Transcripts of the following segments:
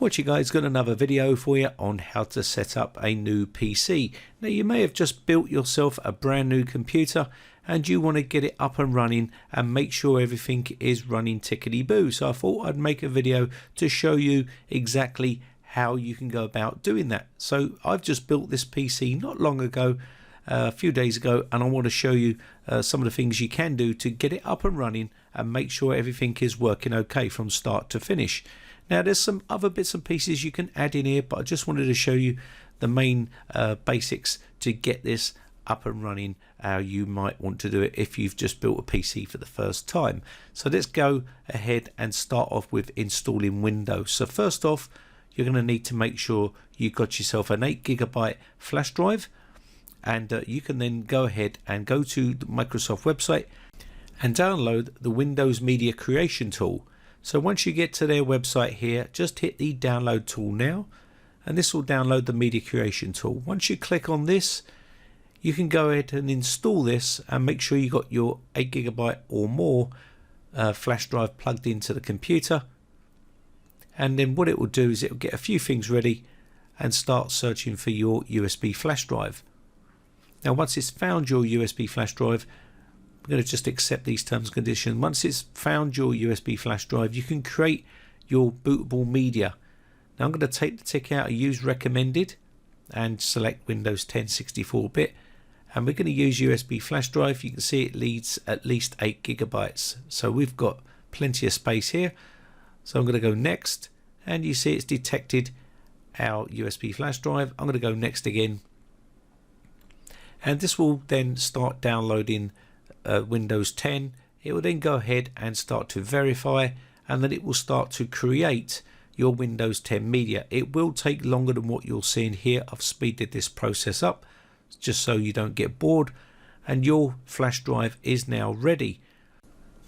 What you guys, got another video for you on how to set up a new PC. Now you may have just built yourself a brand new computer and you want to get it up and running and make sure everything is running tickety-boo. So I thought I'd make a video to show you exactly how you can go about doing that. So I've just built this PC not long ago, a few days ago, and I want to show you some of the things you can do to get it up and running and make sure everything is working okay from start to finish. Now there's some other bits and pieces you can add in here, but I just wanted to show you the main basics to get this up and running how you might want to do it if you've just built a PC for the first time. So let's go ahead and start off with installing Windows. So first off, you're going to need to make sure you've got yourself an 8GB flash drive, and you can then go ahead and go to the Microsoft website and download the Windows Media Creation tool. So once you get to their website here, just hit the download tool now, and this will download the media creation tool. Once you click on this, you can go ahead and install this and make sure you got your 8GB or more flash drive plugged into the computer. And then what it will do is it will get a few things ready and start searching for your USB flash drive. Now once it's found your USB flash drive, I'm going to just accept these terms and conditions. Once it's found your USB flash drive, you can create your bootable media. Now I'm going to take the tick out of use recommended and select Windows 10 64-bit, and we're going to use USB flash drive. You can see it needs at least 8GB, so we've got plenty of space here. So I'm going to go next, and you see it's detected our USB flash drive. I'm going to go next again, and this will then start downloading Windows 10. It will then go ahead and start to verify, and then it will start to create your Windows 10 media. It will take longer than what you're seeing here. I've speeded this process up just so you don't get bored, and your flash drive is now ready.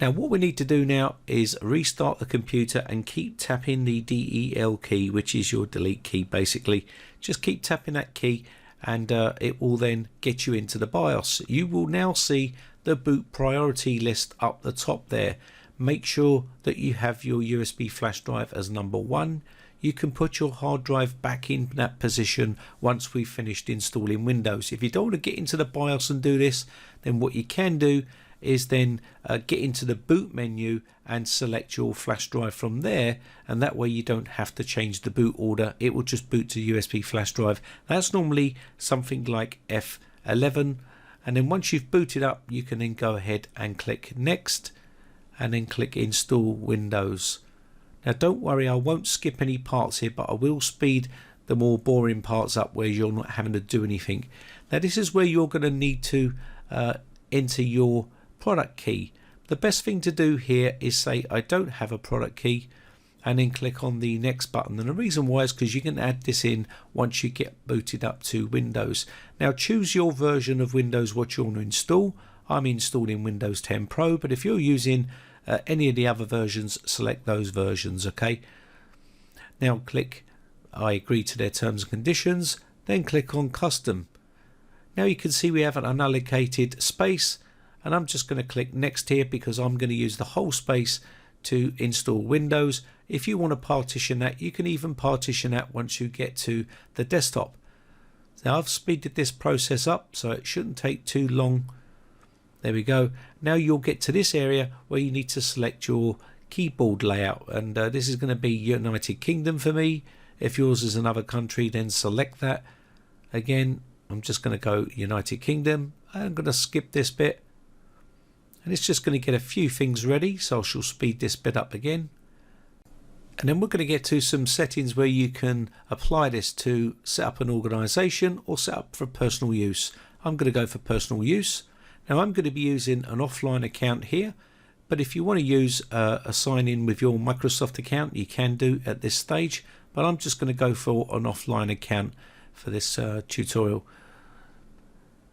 Now what we need to do now is restart the computer and keep tapping the DEL key, which is your delete key basically. Just keep tapping that key, and it will then get you into the BIOS. You will now see the boot priority list up the top there. Make sure that you have your USB flash drive as number 1. You can put your hard drive back in that position once we've finished installing Windows. If you don't want to get into the BIOS and do this, then what you can do is then get into the boot menu and select your flash drive from there, and that way you don't have to change the boot order. It will just boot to USB flash drive. That's normally something like F11, and then once you've booted up, you can then go ahead and click next and then click install Windows. Now don't worry, I won't skip any parts here, but I will speed the more boring parts up where you're not having to do anything. Now this is where you're going to need to enter your product key. The best thing to do here is say I don't have a product key, and then click on the next button. And the reason why is because you can add this in once you get booted up to Windows. Now choose your version of Windows what you want to install. I'm installing Windows 10 Pro, but if you're using any of the other versions, select those versions. Okay, now click I agree to their terms and conditions, then click on custom. Now you can see we have an unallocated space, and I'm just going to click next here because I'm going to use the whole space to install Windows. If you want to partition that, you can even partition that once you get to the desktop. Now I've speeded this process up so it shouldn't take too long. There we go. Now you'll get to this area where you need to select your keyboard layout, and this is going to be United Kingdom for me. If yours is another country, then select that. Again, I'm just going to go United Kingdom. I'm going to skip this bit, and it's just going to get a few things ready, so I shall speed this bit up again. And then we're going to get to some settings where you can apply this to set up an organization or set up for personal use. I'm going to go for personal use. Now I'm going to be using an offline account here, but if you want to use a sign in with your Microsoft account, you can do at this stage, but I'm just going to go for an offline account for this tutorial.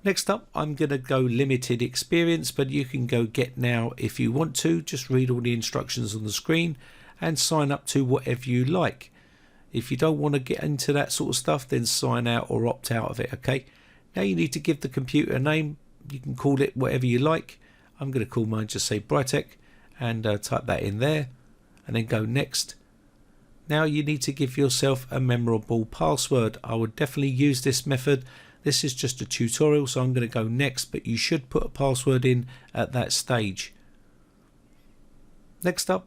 Next up, I'm going to go limited experience, but you can go get now if you want to. Just read all the instructions on the screen and sign up to whatever you like. If you don't want to get into that sort of stuff, then sign out or opt out of it. Okay, now you need to give the computer a name. You can call it whatever you like. I'm going to call mine, just say Brightech, and type that in there, and then go next. Now you need to give yourself a memorable password. I would definitely use this method. This is just a tutorial, so I'm going to go next, but you should put a password in at that stage. Next up,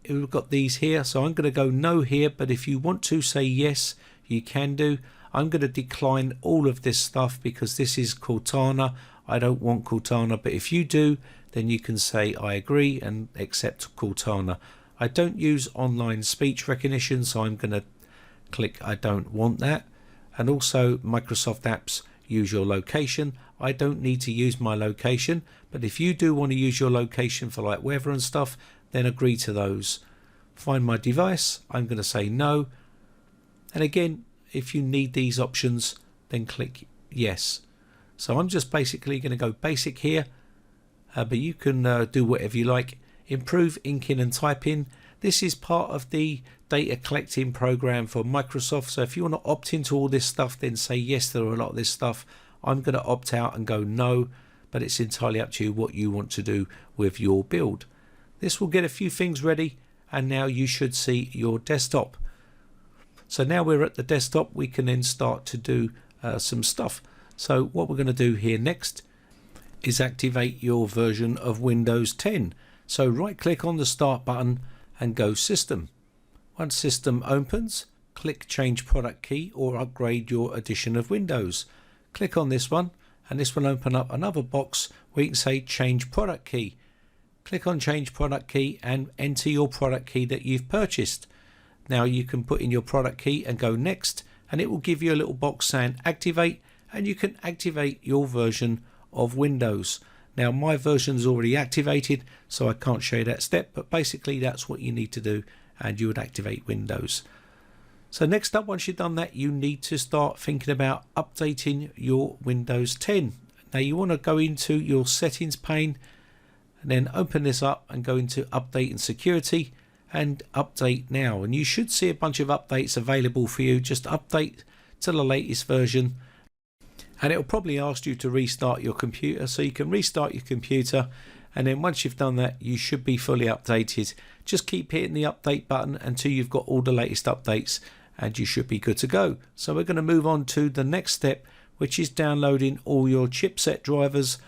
we've got these here, so I'm going to go no here, but if you want to say yes, you can do. I'm going to decline all of this stuff because this is Cortana. I don't want Cortana, but if you do, then you can say I agree and accept Cortana. I don't use online speech recognition, so I'm going to click I don't want that. And also Microsoft apps use your location. I don't need to use my location, but if you do want to use your location for like weather and stuff, then agree to those. Find my device, I'm going to say no. And again, if you need these options, then click yes. So I'm just basically going to go basic here, but you can do whatever you like. Improve inking and typing. This is part of the data collecting program for Microsoft. So if you want to opt into all this stuff, then say yes to a lot of this stuff. I'm going to opt out and go no, but it's entirely up to you what you want to do with your build. This will get a few things ready, and now you should see your desktop. So now we're at the desktop, we can then start to do some stuff. So what we're going to do here next is activate your version of Windows 10. So right click on the start button and go system. Once system opens, click change product key or upgrade your edition of Windows. Click on this one and this will open up another box where you can say change product key. Click on change product key and enter your product key that you've purchased. Now you can put in your product key and go next, and it will give you a little box saying activate, and you can activate your version of Windows. Now my version is already activated, so I can't show you that step, but basically that's what you need to do, and you would activate Windows. So next up, once you've done that, you need to start thinking about updating your Windows 10. Now you want to go into your settings pane and then open this up and go into update and security and update now, and you should see a bunch of updates available for you. Just update to the latest version, and it'll probably ask you to restart your computer, so you can restart your computer, and then once you've done that, you should be fully updated. Just keep hitting the update button until you've got all the latest updates, and you should be good to go. So we're going to move on to the next step, which is downloading all your chipset drivers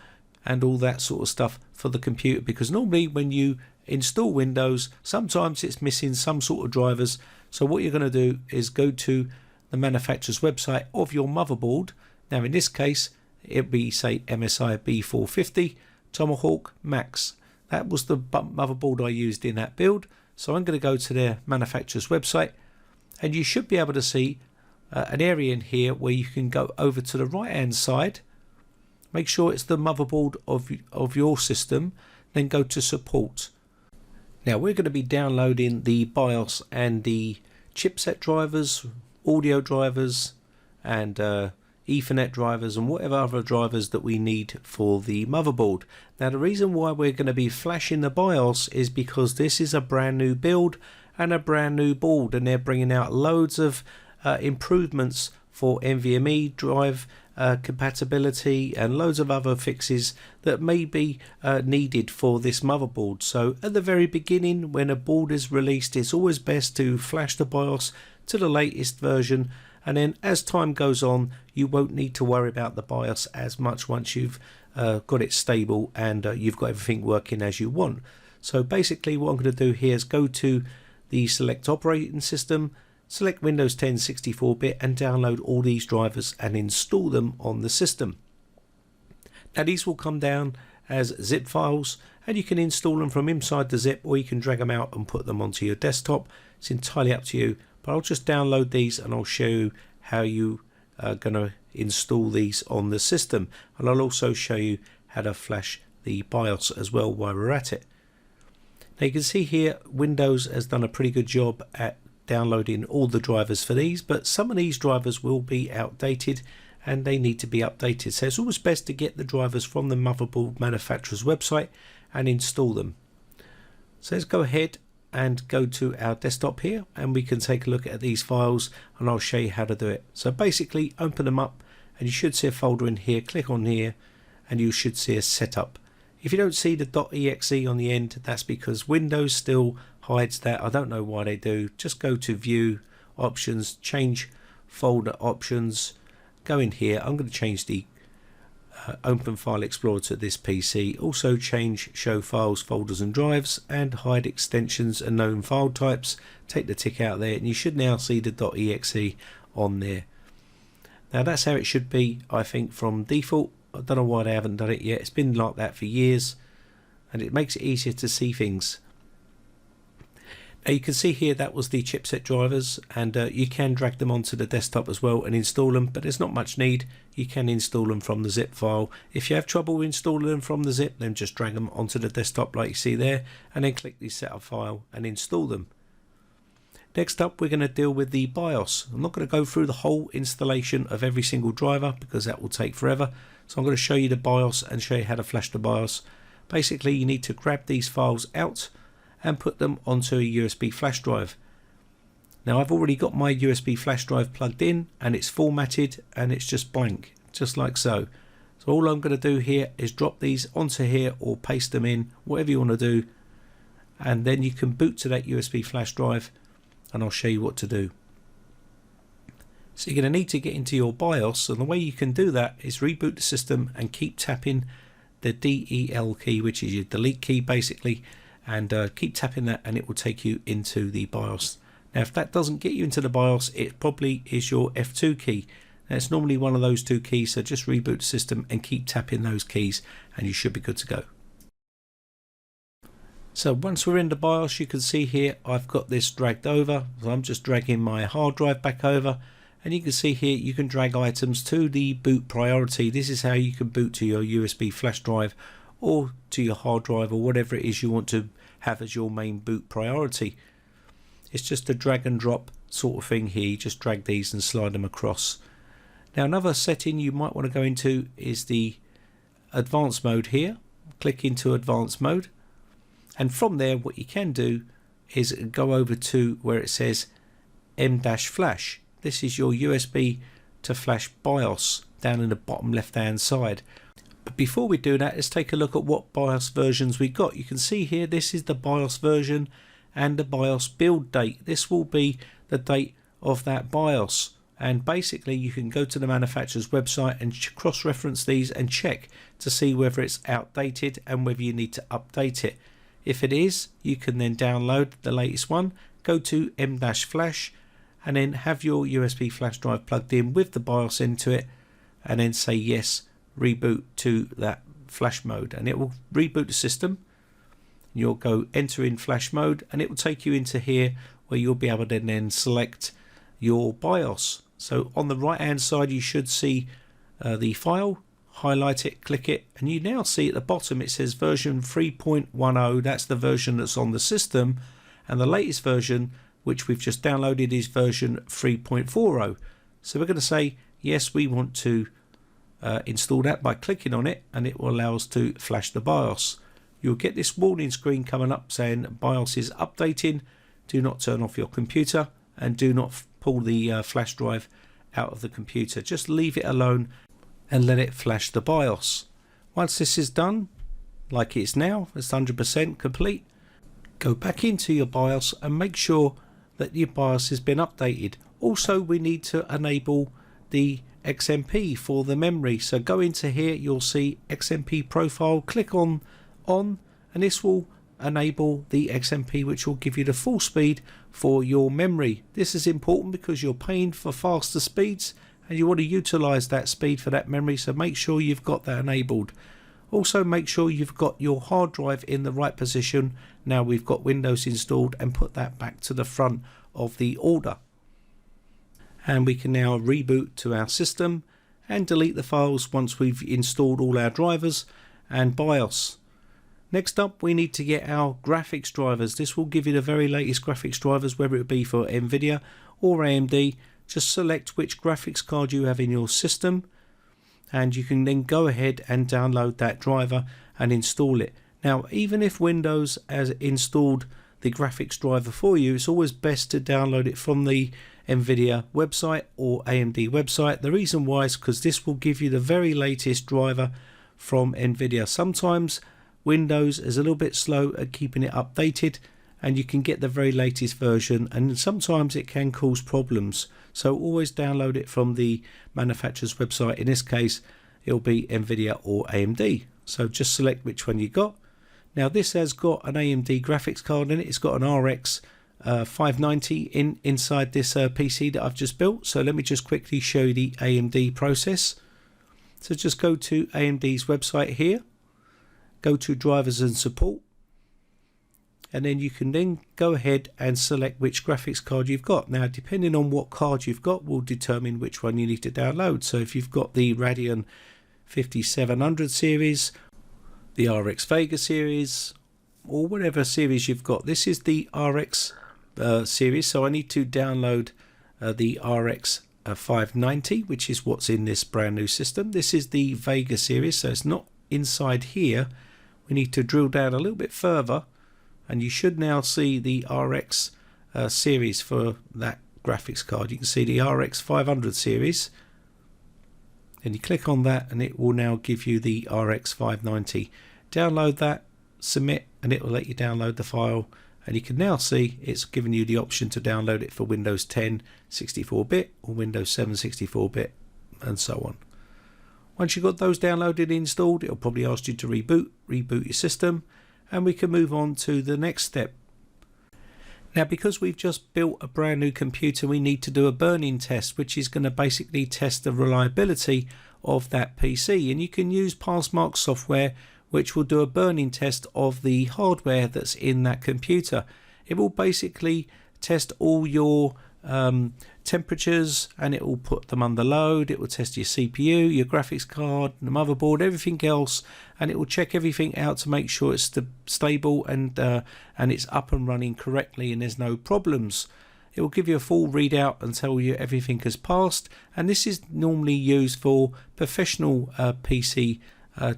and all that sort of stuff for the computer, because normally when you install Windows, sometimes it's missing some sort of drivers. So what you're going to do is go to the manufacturer's website of your motherboard. Now in this case, it'll be say MSI B450 Tomahawk Max. That was the motherboard I used in that build. So I'm going to go to their manufacturer's website, and you should be able to see an area in here where you can go over to the right hand side. Make sure it's the motherboard of your system, then go to support. Now we're going to be downloading the BIOS and the chipset drivers, audio drivers, and Ethernet drivers, and whatever other drivers that we need for the motherboard. Now the reason why we're going to be flashing the BIOS is because this is a brand new build and a brand new board, and they're bringing out loads of improvements for NVMe drive compatibility and loads of other fixes that may be needed for this motherboard. So at the very beginning, when a board is released, it's always best to flash the BIOS to the latest version, and then as time goes on, you won't need to worry about the BIOS as much once you've got it stable and you've got everything working as you want. So basically what I'm going to do here is go to the select operating system, select Windows 10 64-bit and download all these drivers and install them on the system. Now these will come down as zip files, and you can install them from inside the zip, or you can drag them out and put them onto your desktop. It's entirely up to you, but I'll just download these and I'll show you how you are going to install these on the system, and I'll also show you how to flash the BIOS as well while we're at it. Now you can see here Windows has done a pretty good job at downloading all the drivers for these, but some of these drivers will be outdated and they need to be updated. So it's always best to get the drivers from the motherboard manufacturer's website and install them. So let's go ahead and go to our desktop here, and we can take a look at these files and I'll show you how to do it. So basically open them up and you should see a folder in here. Click on here and you should see a setup. If you don't see the .exe on the end, that's because Windows still hides that. I don't know why they do. Just go to View, Options, change Folder Options, go in here. I'm going to change the Open File Explorer to this PC. Also change Show Files, Folders and Drives, and hide extensions and known file types. Take the tick out there, and you should now see the .exe on there. Now that's how it should be, I think, from default. I don't know why they haven't done it yet. It's been like that for years, and it makes it easier to see things. Now you can see here that was the chipset drivers, and you can drag them onto the desktop as well and install them, but there's not much need. You can install them from the zip file. If you have trouble installing them from the zip, then just drag them onto the desktop like you see there, and then click the setup file and install them. Next up, we're going to deal with the BIOS. I'm not going to go through the whole installation of every single driver because that will take forever. So I'm going to show you the BIOS and show you how to flash the BIOS. Basically, you need to grab these files out and put them onto a USB flash drive. Now I've already got my USB flash drive plugged in, and it's formatted and it's just blank, just like so. So all I'm going to do here is drop these onto here or paste them in, whatever you want to do, and then you can boot to that USB flash drive, and I'll show you what to do. So you're going to need to get into your BIOS, and the way you can do that is reboot the system and keep tapping the DEL key, which is your delete key basically, and keep tapping that, and it will take you into the BIOS. Now if that doesn't get you into the BIOS, it probably is your F2 key. Now it's normally one of those two keys, so just reboot the system and keep tapping those keys and you should be good to go. So once we're in the BIOS, you can see here I've got this dragged over, so I'm just dragging my hard drive back over, and you can see here you can drag items to the boot priority. This is how you can boot to your USB flash drive or to your hard drive or whatever it is you want to have as your main boot priority. It's just a drag and drop sort of thing here. You just drag these and slide them across. Now another setting you might want to go into is the advanced mode here. Click into advanced mode, and from there what you can do is go over to where it says M-Flash. This is your USB to flash BIOS down in the bottom left hand side. But before we do that, let's take a look at what BIOS versions we got. You can see here this is the BIOS version and the BIOS build date. This will be the date of that BIOS, and basically you can go to the manufacturer's website and cross-reference these and check to see whether it's outdated and whether you need to update it. If it is, you can then download the latest one, go to M-Flash, and then have your USB flash drive plugged in with the BIOS into it, and then say yes, reboot to that flash mode, and it will reboot the system. You'll go enter in flash mode, and it will take you into here where you'll be able to then select your BIOS. So on the right hand side you should see the file, highlight it, click it, and you now see at the bottom it says version 3.10. that's the version that's on the system, and the latest version which we've just downloaded is version 3.40. so we're going to say yes, we want to install that by clicking on it, and it will allow us to flash the BIOS. You'll get this warning screen coming up saying BIOS is updating. Do not turn off your computer, and do not pull the flash drive out of the computer. Just leave it alone and let it flash the BIOS. Once this is done, like it is now, it's 100% complete, go back into your BIOS and make sure that your BIOS has been updated. Also, we need to enable the XMP for the memory. So go into here, you'll see XMP profile, click on, and this will enable the XMP, which will give you the full speed for your memory. This is important because you're paying for faster speeds and you want to utilize that speed for that memory, so make sure you've got that enabled. Also make sure you've got your hard drive in the right position. Now we've got Windows installed, and put that back to the front of the order. And we can now reboot to our system and delete the files once we've installed all our drivers and BIOS. Next up, we need to get our graphics drivers. This will give you the very latest graphics drivers, whether it be for Nvidia or AMD. Just select which graphics card you have in your system, and you can then go ahead and download that driver and install it. Now, even if Windows has installed the graphics driver for you, it's always best to download it from the Nvidia website or AMD website. The reason why is because this will give you the very latest driver from Nvidia. Sometimes Windows is a little bit slow at keeping it updated, and you can get the very latest version, and sometimes it can cause problems. So always download it from the manufacturer's website. In this case, it'll be NVIDIA or AMD. So just select which one you got. Now this has got an AMD graphics card in it. It's got an RX 590 inside this PC that I've just built. So let me just quickly show you the AMD process. So just go to AMD's website here, go to drivers and support, and then you can then go ahead and select which graphics card you've got. Now depending on what card you've got will determine which one you need to download. So if you've got the Radeon 5700 series, the RX Vega series, or whatever series you've got, this is the RX series, so I need to download the RX 590, which is what's in this brand new system. This is the Vega series, so it's not inside here. We need to drill down a little bit further, and you should now see the RX series for that graphics card. You can see the RX 500 series, and you click on that and it will now give you the RX 590. Download that, submit, and it will let you download the file, and you can now see it's given you the option to download it for Windows 10 64-bit or Windows 7 64-bit and so on. Once you've got those downloaded and installed, it'll probably ask you to reboot your system, and we can move on to the next step. Now because we've just built a brand new computer, we need to do a burn-in test, which is going to basically test the reliability of that PC, and you can use Passmark software which will do a burn-in test of the hardware that's in that computer. It will basically test all your temperatures, and it will put them under load. It will test your CPU, your graphics card, the motherboard, everything else, and it will check everything out to make sure it's stable and it's up and running correctly and there's no problems. It will give you a full readout and tell you everything has passed, and this is normally used for professional PC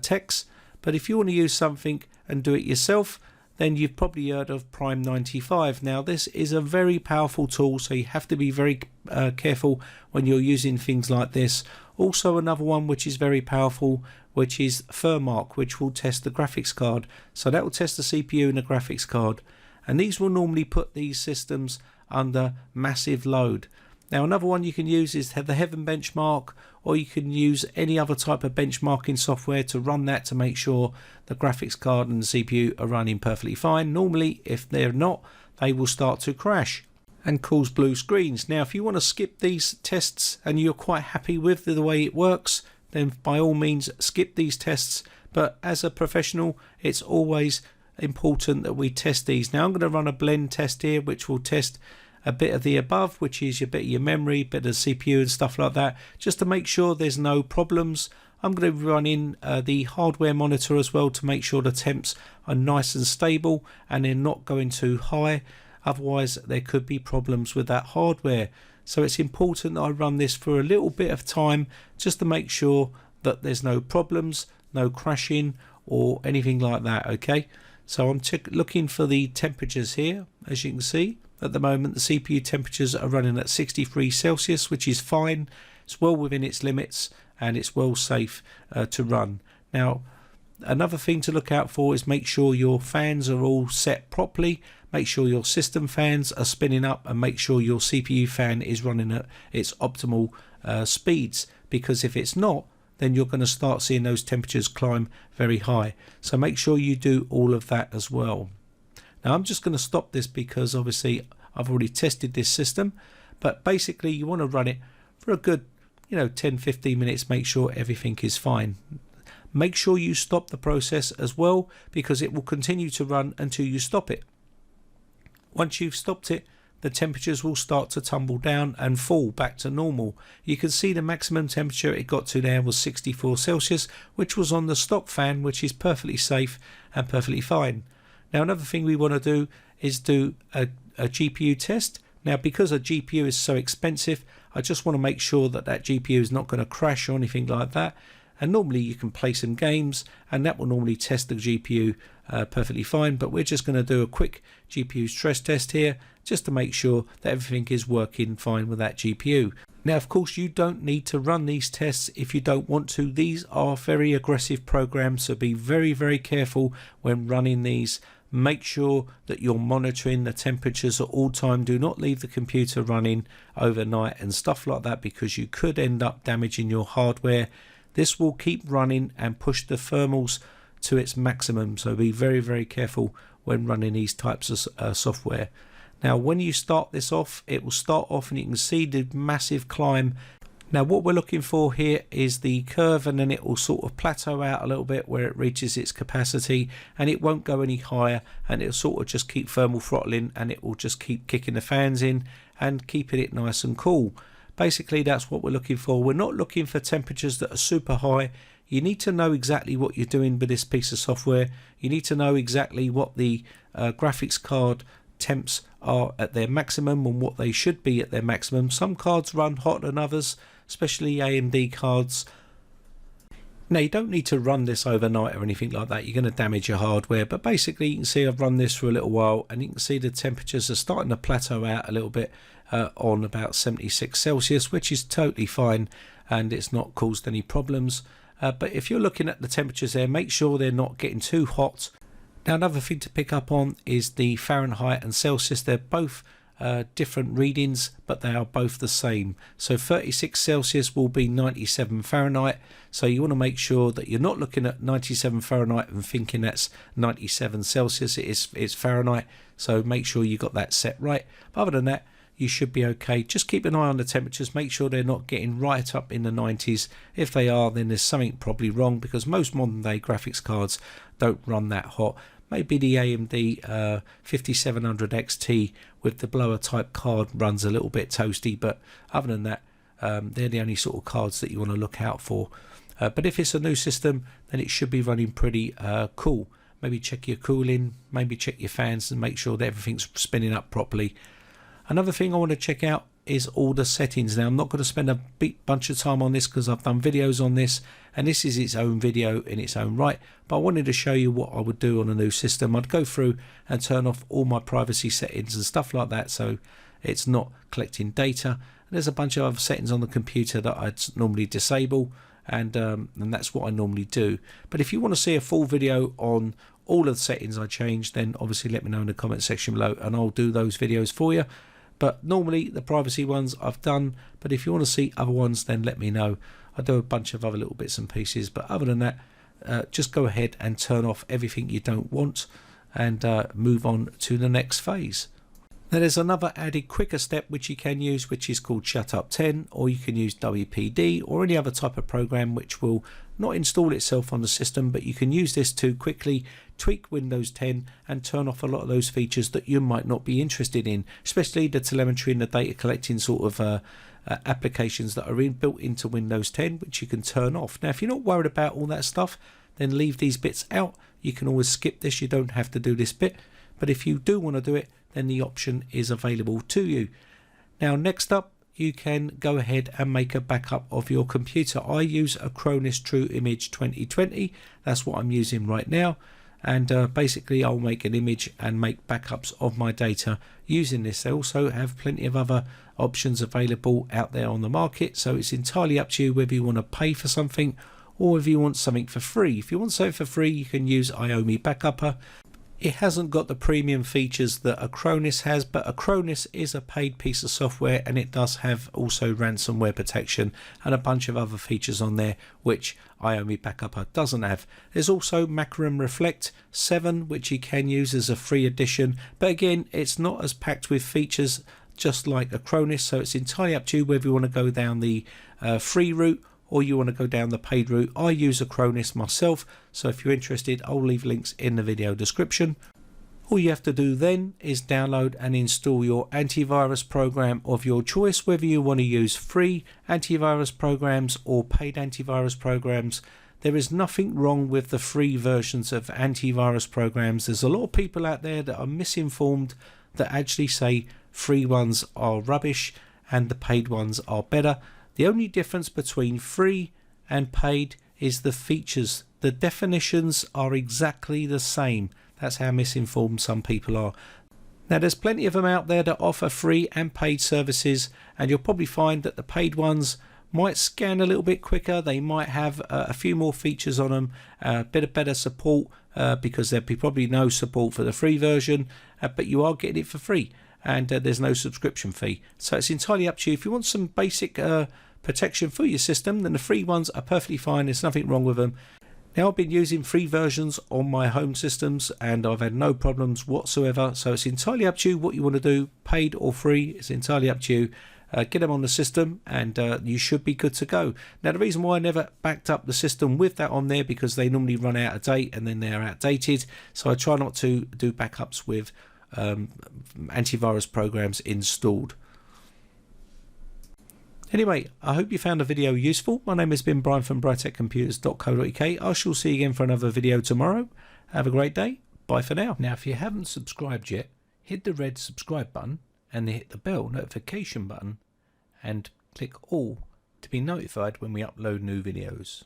techs. But if you want to use something and do it yourself, then you've probably heard of Prime 95. Now this is a very powerful tool, so you have to be very careful when you're using things like this. Also another one which is very powerful, which is Firewall, which will test the graphics card. So that will test the CPU and the graphics card, and these will normally put these systems under massive load. Now another one you can use is the Heaven benchmark, or you can use any other type of benchmarking software to run that to make sure the graphics card and the CPU are running perfectly fine. Normally if they're not, they will start to crash and cause blue screens. Now if you want to skip these tests and you're quite happy with the way it works, then by all means skip these tests, but as a professional it's always important that we test these. Now I'm going to run a blend test here which will test a bit of the above, which is a bit of your memory, bit of CPU and stuff like that, just to make sure there's no problems. I'm going to run in the hardware monitor as well to make sure the temps are nice and stable and they're not going too high, otherwise there could be problems with that hardware. So it's important that I run this for a little bit of time just to make sure that there's no problems, no crashing or anything like that. Okay, so I'm looking for the temperatures here. As you can see, at the moment the CPU temperatures are running at 63 Celsius, which is fine. It's well within its limits and it's well safe to run. Now another thing to look out for is make sure your fans are all set properly, make sure your system fans are spinning up, and make sure your CPU fan is running at its optimal speeds, because if it's not, then you're going to start seeing those temperatures climb very high. So make sure you do all of that as well. Now I'm just going to stop this because obviously I've already tested this system, but basically you want to run it for a good 10-15 minutes, make sure everything is fine. Make sure you stop the process as well, because it will continue to run until you stop it. Once you've stopped it, the temperatures will start to tumble down and fall back to normal. You can see the maximum temperature it got to there was 64 Celsius, which was on the stock fan, which is perfectly safe and perfectly fine. Now another thing we want to do is do a GPU test. Now because a GPU is so expensive, I just want to make sure that that GPU is not going to crash or anything like that. And normally you can play some games and that will normally test the GPU perfectly fine, but we're just going to do a quick GPU stress test here just to make sure that everything is working fine with that GPU. Now of course you don't need to run these tests if you don't want to. These are very aggressive programs, so be very careful when running these. Make sure that you're monitoring the temperatures at all time. Do not leave the computer running overnight and stuff like that, because you could end up damaging your hardware. This will keep running and push the thermals to its maximum, so be very, very careful when running these types of software. Now when you start this off, it will start off and you can see the massive climb. Now what we're looking for here is the curve, and then it will sort of plateau out a little bit where it reaches its capacity, and it won't go any higher, and it'll sort of just keep thermal throttling, and it will just keep kicking the fans in and keeping it nice and cool. Basically that's what we're looking for. We're not looking for temperatures that are super high. You need to know exactly what you're doing with this piece of software. You need to know exactly what the graphics card temps are at their maximum and what they should be at their maximum. Some cards run hotter than others, especially AMD cards. Now you don't need to run this overnight or anything like that. You're going to damage your hardware, but basically you can see I've run this for a little while, and you can see the temperatures are starting to plateau out a little bit on about 76 Celsius, which is totally fine, and it's not caused any problems. But if you're looking at the temperatures there, make sure they're not getting too hot. Now another thing to pick up on is the Fahrenheit and Celsius. They're both different readings, but they are both the same. So 36 Celsius will be 97 Fahrenheit. So you want to make sure that you're not looking at 97 Fahrenheit and thinking that's 97 Celsius. It's Fahrenheit. So make sure you got that set right. But other than that, you should be okay. Just keep an eye on the temperatures. Make sure they're not getting right up in the 90s. If they are, then there's something probably wrong, because most modern day graphics cards don't run that hot. Maybe the AMD 5700 XT with the blower type card runs a little bit toasty, but other than that, they're the only sort of cards that you want to look out for. But if it's a new system, then it should be running pretty cool. Maybe check your cooling, maybe check your fans, and make sure that everything's spinning up properly. Another thing I want to check out is all the settings. Now I'm not going to spend a big bunch of time on this because I've done videos on this, and this is its own video in its own right, but I wanted to show you what I would do on a new system. I'd go through and turn off all my privacy settings and stuff like that, so it's not collecting data. And there's a bunch of other settings on the computer that I'd normally disable, and that's what I normally do. But if you want to see a full video on all of the settings I changed, then obviously let me know in the comment section below and I'll do those videos for you. But normally the privacy ones I've done, but if you want to see other ones, then let me know. I do a bunch of other little bits and pieces, but other than that, just go ahead and turn off everything you don't want and move on to the next phase. Now there's another added quicker step which you can use, which is called Shutup 10, or you can use WPD or any other type of program which will not install itself on the system, but you can use this to quickly tweak Windows 10 and turn off a lot of those features that you might not be interested in, especially the telemetry and the data collecting sort of applications that are built into Windows 10, which you can turn off. Now if you're not worried about all that stuff, then leave these bits out. You can always skip this, you don't have to do this bit, but if you do want to do it, then the option is available to you. Now next up, you can go ahead and make a backup of your computer. I use a Acronis True Image 2020. That's what I'm using right now, and basically I'll make an image and make backups of my data using this. They also have plenty of other options available out there on the market, so it's entirely up to you whether you want to pay for something or if you want something for free. If you want something for free, you can use Iomi Backupper. It hasn't got the premium features that Acronis has, but Acronis is a paid piece of software, and it does have also ransomware protection and a bunch of other features on there which Iomi Backupper doesn't have. There's also Macaron Reflect 7, which you can use as a free edition, but again it's not as packed with features just like Acronis, so it's entirely up to you whether you want to go down the free route or you want to go down the paid route. I use Acronis myself, so if you're interested, I'll leave links in the video description. All you have to do then is download and install your antivirus program of your choice, whether you want to use free antivirus programs or paid antivirus programs. There is nothing wrong with the free versions of antivirus programs. There's a lot of people out there that are misinformed that actually say free ones are rubbish and the paid ones are better. The only difference between free and paid is the features. The definitions are exactly the same. That's how misinformed some people are. Now there's plenty of them out there that offer free and paid services, and you'll probably find that the paid ones might scan a little bit quicker. They might have a few more features on them, a bit of better support, because there'd be probably no support for the free version, but you are getting it for free, and there's no subscription fee. So it's entirely up to you. If you want some basic protection for your system, then the free ones are perfectly fine. There's nothing wrong with them. Now, I've been using free versions on my home systems and I've had no problems whatsoever. So it's entirely up to you what you want to do, paid or free. It's entirely up to you. Get them on the system and you should be good to go. Now, the reason why I never backed up the system with that on there, because they normally run out of date and then they're outdated. So I try not to do backups with antivirus programs installed. Anyway, I hope you found the video useful. My name has been Brian from briteccomputers.co.uk. I shall see you again for another video tomorrow. Have a great day. Bye for now. Now, if you haven't subscribed yet, hit the red subscribe button and then hit the bell notification button and click all to be notified when we upload new videos.